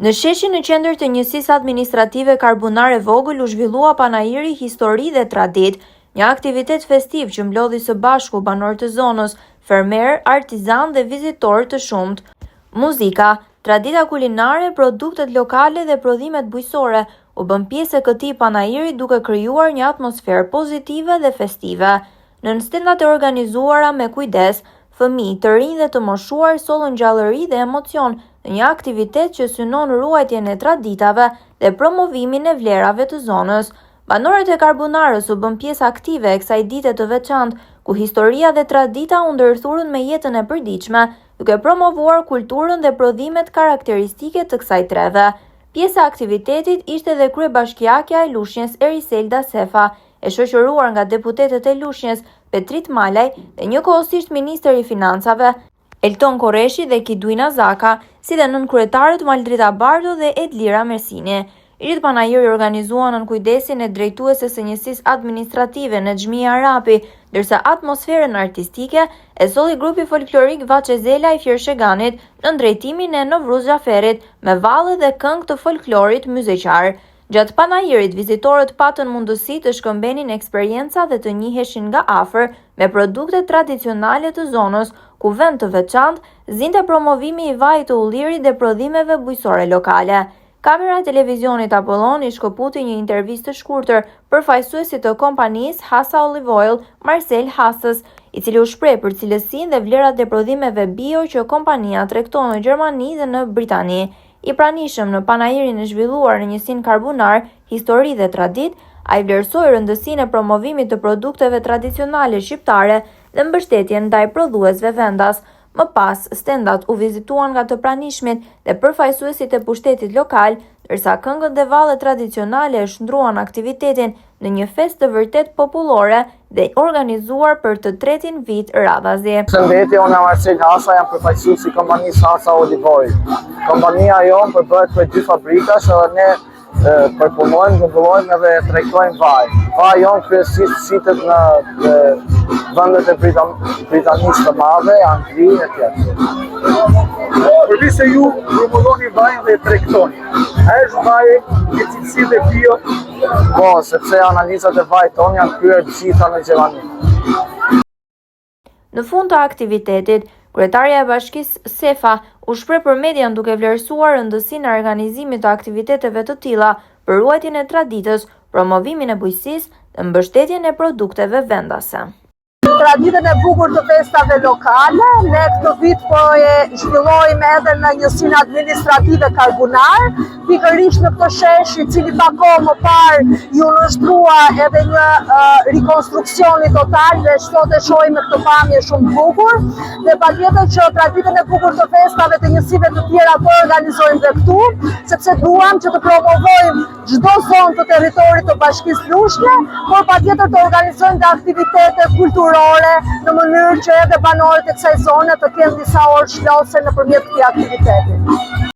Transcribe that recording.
Në sheshin në qendër të njësisë administrative Karbunare Vogël u zhvillua panajiri Histori dhe Tradit, një aktivitet festiv që mblodhi së bashku banorë të zonës, fermer, artizan dhe vizitorë të shumt. Muzika, tradita kulinare, produktet lokale dhe prodhimet bujqësore u bën pjesë e këtij panajiri duke krijuar një atmosferë pozitive dhe festive. Në stendat e organizuara me kujdes, fëmijë, të rinj dhe të moshuar sollën gjallëri dhe emocion në një aktivitet që synon ruajtjen e traditave dhe promovimin e vlerave të zonës. Banorët e Karbunarës u bën pjesë aktive e kësaj dite të veçantë, ku historia dhe tradita u ndërthurën me jetën e përditshme, duke promovuar kulturën dhe prodhimet karakteristike të kësaj treve. Pjesa e aktivitetit ishte dhe kryebashkiakja e Lushnjës Eriselda Sefa, e shoqëruar nga deputetët e Lushnjës Petrit Malaj dhe njëkohësisht ministri i financave Elton Korreshi dhe Kiduina Zaka, si dhe nënkryetarët Maldrita Bardo dhe Edlira Mersini. Irit panajiri organizuan nën kujdesin e drejtueses së njësisë administrative Nexhmia Arapi, ndërsa atmosferën artistike e solli grupi folklorik Vaçezela i Fjersheganit në drejtimin e Novruz Xhaferit me valle dhe këngë të folklorit myzeqar. Gjatë panajirit, vizitorët patën mundësi të shkëmbenin eksperjenca dhe të njiheshin nga afër me produktet tradicionale të zonës, ku vend të veçantë zinte promovimi i vajit të ullirit dhe prodhimeve bujqësore lokale. Kamera e televizionit Apollon i shkëputi një intervistë të shkurtër përfaqësuesit të kompanisë Hasa Olive Oil, Marcel Hasës, i cili u shpreh për cilësinë dhe vlerat e prodhimeve bio që kompania tregton në Gjermani dhe në Britani. I pranishëm në panajirin e zhvilluar në njësinë Karbunar, Histori dhe Tradit, ai vlerësoi rëndësinë e promovimit të produkteve tradicionale shqiptare dhe mbështetjen ndaj prodhuesve vendas. Më pas, stendat u vizituan nga të pranishmit dhe përfaqësuesit e pushtetit lokal, ndërsa këngët dhe vallet tradicionale e shndruan aktivitetin në një festë të vërtet popullore dhe organizuar për të tretin vit radhazi. Përshëndetje, unë jam Marcel Hasa, jam përfaqësues i kompanisë Hasa Olive Oil. Kompania jonë përbëhet për 2 fabrikash edhe ne përpunojmë, zhvillojmë edhe tregtojmë vaj. Vaj jonë kryesisht sitet në vendet e Britanisë të Madhe, Angli e tjerë. Përveç se ju promovoni vajin dhe tregtoni, a është vaji i cilësi dhe bio? Po, sepse analizat e vajit tonë janë kryer gjitha në Gjermani. Në fund të aktivitetit, kryetaria e bashkisë Sefa u shpreh për median duke vlerësuar rëndësinë e organizimit të aktiviteteve të tilla për ruajtjen e traditës, promovimin e bujqësisë dhe mbështetjen e produkteve vendase. Traditën e bukur të festave lokale, ne këtë vit po e zhvillojmë edhe në njësinë administrative Karbunar, pikërisht në këtë shesh i cili pak kohë më parë ju nështrua edhe një rikonstruksioni total dhe sot e shohim këtë pamje shumë të bukur, dhe patjetër që traditën e bukur të festave të njësive të tjera po organizojmë dhe këtu, sepse duam që të promovojmë çdo zonë të territorit të Bashkisë Lushnjë, por patjetër të organizojmë dhe aktivitete kulturore në mënyrë që edhe banorët e kësaj zone të kenë disa orë shlose nëpërmjet këtij aktiviteti.